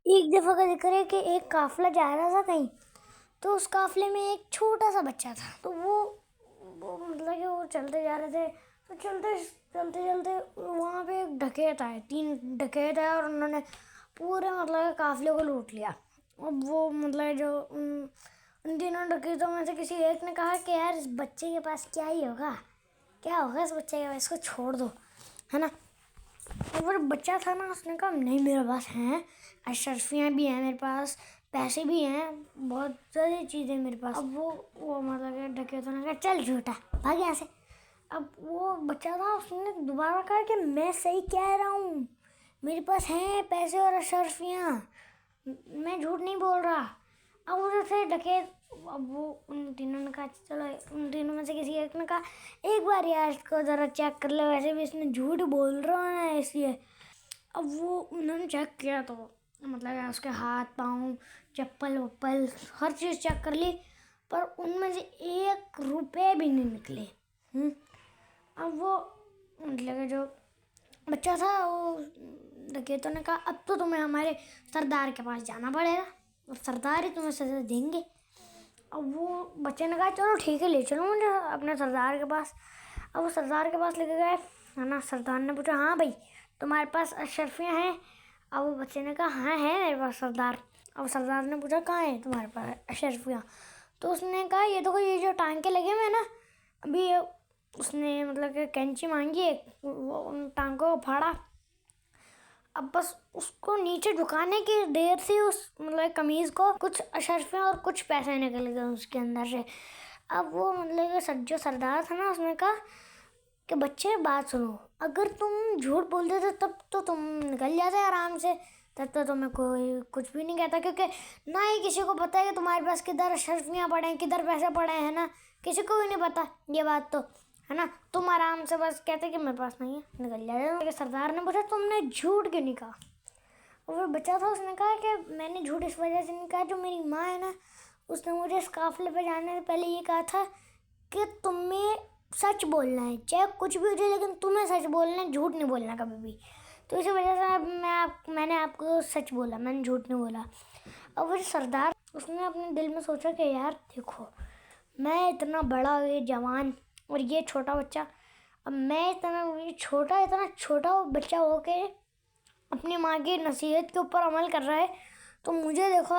एक दफ़ा का जिक्र है कि एक काफ़िला जा रहा था कहीं, तो उस काफ़िले में एक छोटा सा बच्चा था। तो वो मतलब कि वो चलते जा रहे थे, तो चलते वहाँ पे एक डकैत आए, 3 डकैत आए और उन्होंने पूरे मतलब काफ़िले को लूट लिया। अब वो मतलब जो उन तीनों डकैतों में से किसी एक ने कहा कि यार इस बच्चे के पास क्या होगा इस बच्चे के पास, इसको छोड़ दो, है ना। और वो बच्चा था ना, उसने कहा नहीं मेरे पास हैं, अशरफियाँ भी हैं मेरे पास, पैसे भी हैं, बहुत सारी चीज़ें मेरे पास। अब वो मतलब डकैतों ने कहा चल झूठा भाग यहाँ से। अब वो बच्चा था, उसने दोबारा कहा कि मैं सही कह रहा हूँ, मेरे पास हैं पैसे और अशरफियाँ, मैं झूठ नहीं बोल रहा। अब उधर से डकैत, अब वो उन तीनों ने कहा चलो, उन तीनों में से किसी एक ने कहा एक बार यार इसको ज़रा चेक कर लो, वैसे भी इसने झूठ बोल रहा है इसलिए। अब वो उन्होंने चेक किया तो मतलब उसके हाथ पाँव चप्पल वप्पल हर चीज़ चेक कर ली, पर उनमें से 1 रुपये भी नहीं निकले। अब वो मतलब जो बच्चा था, वो डकैतों ने कहा अब तो तुम्हें हमारे सरदार के पास जाना पड़ेगा, अब सरदार ही तुम्हें सजा देंगे। अब वो बच्चे ने कहा चलो ठीक है, ले चलो मुझे अपने सरदार के पास। अब वो सरदार के पास लेके गए, है ना। सरदार ने पूछा हाँ भाई तुम्हारे पास अशरफियाँ हैं? अब वो बच्चे ने कहा हाँ है मेरे पास सरदार। अब सरदार ने पूछा कहाँ है तुम्हारे पास अशरफियाँ? तो उसने कहा ये देखो, ये जो टांके लगे हुए हैं ना, अभी उसने मतलब कि कैंची मांगी एक, वो उन टांकों को फाड़ा। अब बस उसको नीचे झुकाने की देर से उस मतलब कमीज़ को कुछ अशरफियाँ और कुछ पैसे निकल गए उसके अंदर से। अब वो मतलब जो सरदार था ना, उसने कहा कि बच्चे बात सुनो, अगर तुम झूठ बोल देते तब तो तुम निकल जाते आराम से, तब तो तुम्हें कोई कुछ भी नहीं कहता, क्योंकि ना ही किसी को पता है कि तुम्हारे पास किधर अशरफियाँ पड़े हैं, किधर पैसे पड़े हैं ना, किसी को भी नहीं पता ये बात तो, है ना। तुम आराम से बस कहते कि मेरे पास नहीं है, निकल जाए। सरदार ने पूछा तुमने झूठ क्यों नहीं कहा? और वो बच्चा था, उसने कहा कि मैंने झूठ इस वजह से नहीं कहा, जो मेरी माँ है ना, उसने मुझे इस काफ़िले पे जाने से पहले ये कहा था कि तुम्हें सच बोलना है, चाहे कुछ भी हो जाए, लेकिन तुम्हें सच बोलना है, झूठ नहीं बोलना कभी भी। तो इसी वजह से मैंने आपको सच बोला, मैंने झूठ नहीं बोला। और वो सरदार, उसने अपने दिल में सोचा कि यार देखो, मैं इतना बड़ा, ये जवान और ये छोटा बच्चा, अब मैं इतना छोटा बच्चा हो के अपनी माँ की नसीहत के ऊपर अमल कर रहा है, तो मुझे देखो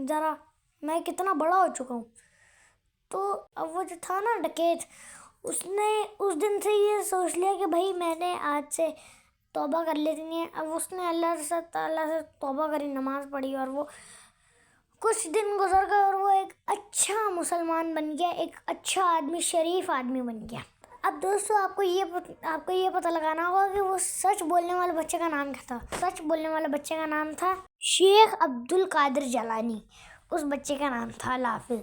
ज़रा मैं कितना बड़ा हो चुका हूँ। तो अब वो जो था ना डकैत, उसने उस दिन से ये सोच लिया कि भाई मैंने आज से तौबा कर लेनी है। अब उसने अल्लाह ताला से तौबा करी, नमाज़ पढ़ी, और वो कुछ दिन गुजर गए और वो एक अच्छा मुसलमान बन गया, एक अच्छा आदमी, शरीफ आदमी बन गया। अब दोस्तों आपको ये पता लगाना होगा कि वो सच बोलने वाले बच्चे का नाम क्या था। सच बोलने वाले बच्चे का नाम था शेख अब्दुल कादिर जलानी, उस बच्चे का नाम था। अल्लाह हाफिज़।